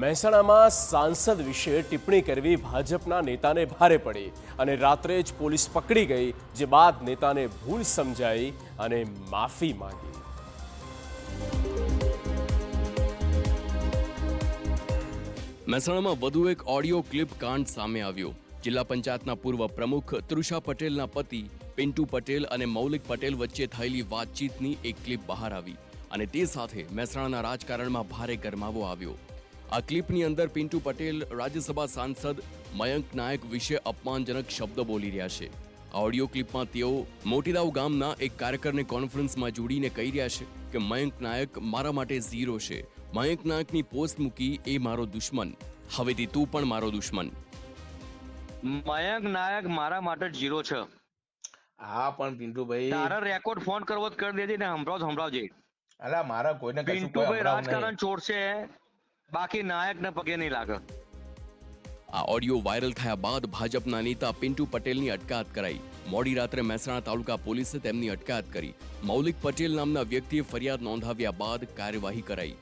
મહેસાણામાં સાંસદ વિશે ટિપ્પણી કરવી ભાજપના નેતાને ભારે પડી અને રાત્રે જ પોલીસ પકડી ગઈ, જે બાદ નેતાને ભૂલ સમજાઈ અને માફી માંગી. મહેસાણામાં વધુ એક ઓડિયો ક્લિપ કાંડ સામે આવ્યો. જિલ્લા પંચાયતના પૂર્વ પ્રમુખ તૃષા પટેલના પતિ પિન્ટુ પટેલ અને મૌલિક પટેલ વચ્ચે થયેલી વાતચીતની એક ક્લિપ બહાર આવી અને તે સાથે મહેસાણાના રાજકારણમાં ભારે ગરમાવો આવ્યો. આ ક્લિપની અંદર પિન્ટુ પટેલ રાજ્યસભા સાંસદ મયંક નાયક વિશે અપમાનજનક શબ્દ બોલી રહ્યા છે. આ ઓડિયો ક્લિપમાં તેઓ મોટીદાવ ગામના એક કાર્યકરને કોન્ફરન્સમાં જોડીને કહી રહ્યા છે કે મયંક નાયક મારા માટે ઝીરો છે. મયંક નાયકની પોસ્ટ મૂકી એ મારો દુશ્મન, હવેથી તું પણ મારો દુશ્મન. મયંક નાયક મારા માટે ઝીરો છે. હા પણ પિન્ટુભાઈ, તારા રેકોર્ડ ફોન કરવો જ કરી દેજે ને સંભળાવજે. અલા મારા કોઈને કશું પિન્ટુભાઈ રાજકારણ છોડશે, બાકી નાયકને પગે નહીં લાગે. આ ઓડિયો વાયરલ થયા બાદ ભાજપના નેતા પિન્ટુ પટેલની અટકાયત કરાઈ. મોડી રાત્રે મહેસાણા તાલુકા પોલીસે તેમની અટકાયત કરી. મૌલિક પટેલ નામના વ્યક્તિએ ફરિયાદ નોંધાવ્યા બાદ કાર્યવાહી કરાઈ.